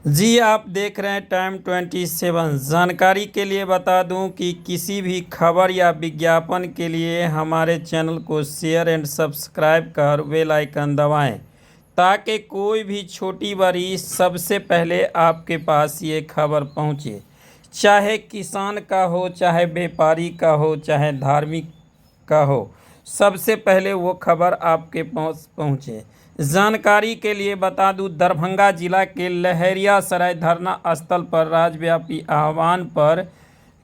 जी आप देख रहे हैं टाइम 27। जानकारी के लिए बता दूं कि किसी भी खबर या विज्ञापन के लिए हमारे चैनल को शेयर एंड सब्सक्राइब कर बेल आइकन दबाएं ताकि कोई भी छोटी बड़ी सबसे पहले आपके पास ये खबर पहुंचे। चाहे किसान का हो, चाहे व्यापारी का हो, चाहे धार्मिक का हो, सबसे पहले वो खबर आपके पास पहुंचे। जानकारी के लिए बता दूं, दरभंगा जिला के लहरियासराय धरना स्थल पर राज्यव्यापी आह्वान पर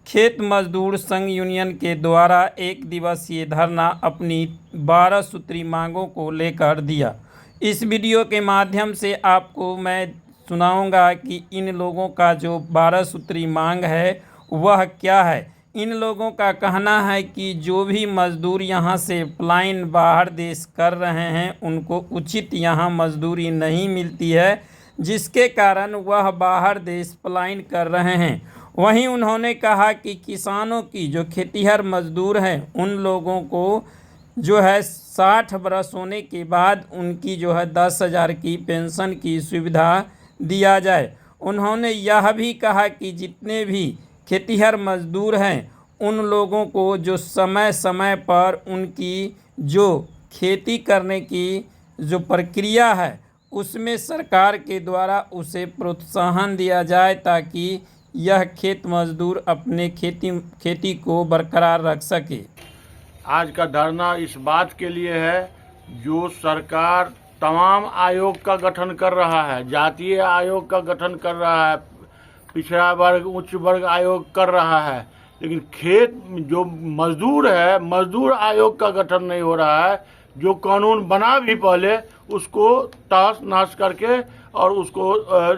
खेत मजदूर संघ यूनियन के द्वारा एक दिवसीय धरना अपनी 12 सूत्री मांगों को लेकर दिया। इस वीडियो के माध्यम से आपको मैं सुनाऊंगा कि इन लोगों का जो 12 सूत्री मांग है वह क्या है। इन लोगों का कहना है कि जो भी मजदूर यहां से पलायन बाहर देश कर रहे हैं उनको उचित यहां मजदूरी नहीं मिलती है, जिसके कारण वह बाहर देश पलायन कर रहे हैं। वहीं उन्होंने कहा कि किसानों की जो खेतिहर मजदूर हैं उन लोगों को जो है 60 बरस होने के बाद उनकी जो है 10,000 की पेंशन की सुविधा दिया जाए। उन्होंने यह भी कहा कि जितने भी खेतिहर मजदूर हैं उन लोगों को जो समय समय पर उनकी जो खेती करने की जो प्रक्रिया है उसमें सरकार के द्वारा उसे प्रोत्साहन दिया जाए ताकि यह खेत मजदूर अपने खेती को बरकरार रख सके। आज का धरना इस बात के लिए है, जो सरकार तमाम आयोग का गठन कर रहा है, जातीय आयोग का गठन कर रहा है, पिछड़ा वर्ग उच्च वर्ग आयोग कर रहा है, लेकिन खेत जो मजदूर है मजदूर आयोग का गठन नहीं हो रहा है। जो कानून बना भी पहले उसको तहस नहस करके और उसको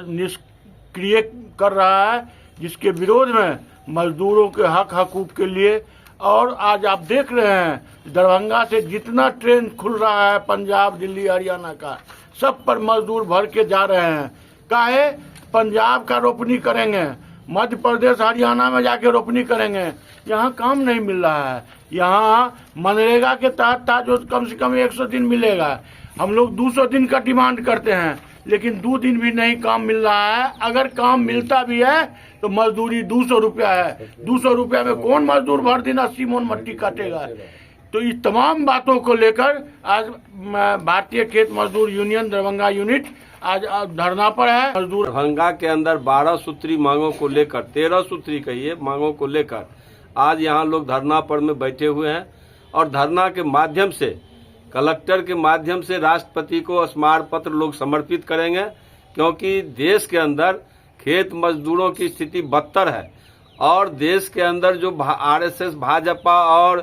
निष्क्रिय कर रहा है, जिसके विरोध में मजदूरों के हक हकूक के लिए। और आज आप देख रहे हैं दरभंगा से जितना ट्रेन खुल रहा है पंजाब दिल्ली हरियाणा का, सब पर मजदूर भर के जा रहे हैं। काहे? पंजाब का रोपनी करेंगे, मध्य प्रदेश हरियाणा में जाके रोपनी करेंगे, यहाँ काम नहीं मिल रहा है। यहाँ मनरेगा के तहत था जो कम से कम 100 दिन मिलेगा, हम लोग 200 दिन का डिमांड करते हैं, लेकिन 2 दिन भी नहीं काम मिल रहा है। अगर काम मिलता भी है तो मजदूरी 200 रुपया है। 200 रुपया में कौन मजदूर भर दिन 80 मोन मट्टी काटेगा? तो इस तमाम बातों को लेकर आज भारतीय खेत मजदूर यूनियन दरभंगा यूनिट आज धरना पर है। मजदूर दरभंगा के अंदर 12 सूत्री मांगों को लेकर 13 सूत्री कहिए मांगों को लेकर आज यहाँ लोग धरना पर में बैठे हुए हैं और धरना के माध्यम से कलेक्टर के माध्यम से राष्ट्रपति को स्मारक पत्र लोग समर्पित करेंगे, क्योंकि देश के अंदर खेत मजदूरों की स्थिति बदतर है और देश के अंदर जो आरएसएस भाजपा और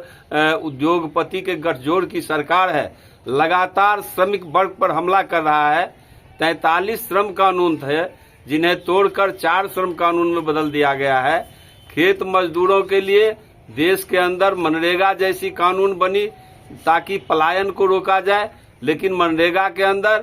उद्योगपति के गठजोड़ की सरकार है लगातार श्रमिक वर्ग पर हमला कर रहा है। 43 श्रम कानून थे जिन्हें तोड़कर 4 श्रम कानून में बदल दिया गया है। खेत मजदूरों के लिए देश के अंदर मनरेगा जैसी कानून बनी ताकि पलायन को रोका जाए, लेकिन मनरेगा के अंदर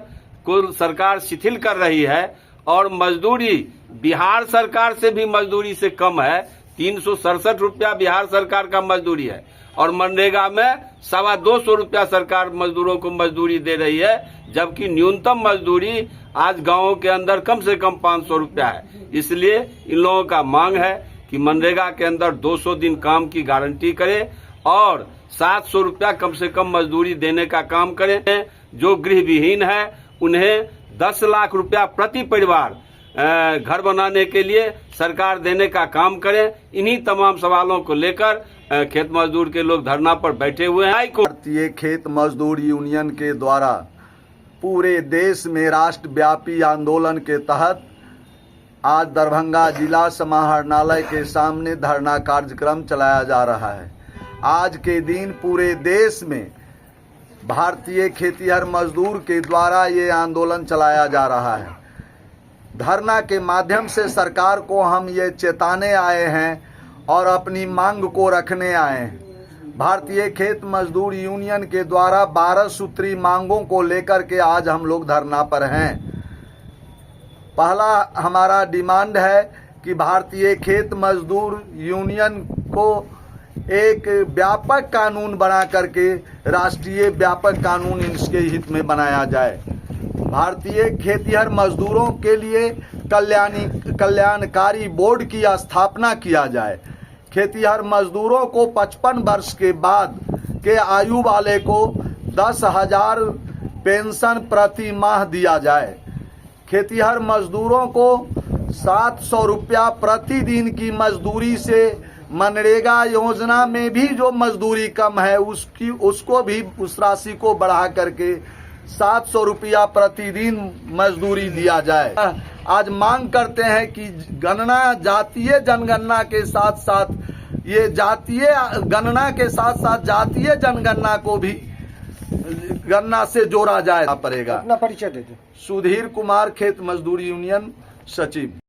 कुल सरकार शिथिल कर रही है और मजदूरी बिहार सरकार से भी मजदूरी से कम है। 367 रुपया बिहार सरकार का मजदूरी है और मनरेगा में 225 रुपया सरकार मजदूरों को मजदूरी दे रही है, जबकि न्यूनतम मजदूरी आज गांवों के अंदर कम से कम 500 रुपया है। इसलिए इन लोगों का मांग है कि मनरेगा के अंदर 200 दिन काम की गारंटी करे और 700 रुपया कम से कम मजदूरी देने का काम करें। जो गृह विहीन है उन्हें 10 लाख रुपया प्रति परिवार घर बनाने के लिए सरकार देने का काम करे। इन्हीं तमाम सवालों को लेकर खेत मजदूर के लोग धरना पर बैठे हुए हैं। भारतीय खेत मजदूर यूनियन के द्वारा पूरे देश में राष्ट्रव्यापी आंदोलन के तहत आज दरभंगा जिला समाहरणालय के सामने धरना कार्यक्रम चलाया जा रहा है। आज के दिन पूरे देश में भारतीय खेतिहर मजदूर के द्वारा ये आंदोलन चलाया जा रहा है। धरना के माध्यम से सरकार को हम ये चेताने आए हैं और अपनी मांग को रखने आए हैं। भारतीय खेत मजदूर यूनियन के द्वारा 12 सूत्री मांगों को लेकर के आज हम लोग धरना पर हैं। पहला हमारा डिमांड है कि भारतीय खेत मजदूर यूनियन को एक व्यापक कानून बना करके राष्ट्रीय व्यापक कानून इसके हित में बनाया जाए। भारतीय खेतिहर मजदूरों के लिए कल्याणकारी बोर्ड की स्थापना किया जाए। खेतिहर मजदूरों को 55 वर्ष के बाद के आयु वाले को 10,000 पेंशन प्रति माह दिया जाए। खेतिहर मजदूरों को 700 रुपया प्रतिदिन की मजदूरी से मनरेगा योजना में भी जो मजदूरी कम है उसको भी उस राशि को बढ़ा करके 700 रुपया प्रतिदिन मजदूरी दिया जाए। आज मांग करते हैं कि गणना जातीय जनगणना के साथ साथ ये जातीय गणना के साथ साथ जातीय जनगणना को भी गणना से जोड़ा जाए पड़ेगा। अपना परिचय दे दो। सुधीर कुमार, खेत मजदूर यूनियन सचिव।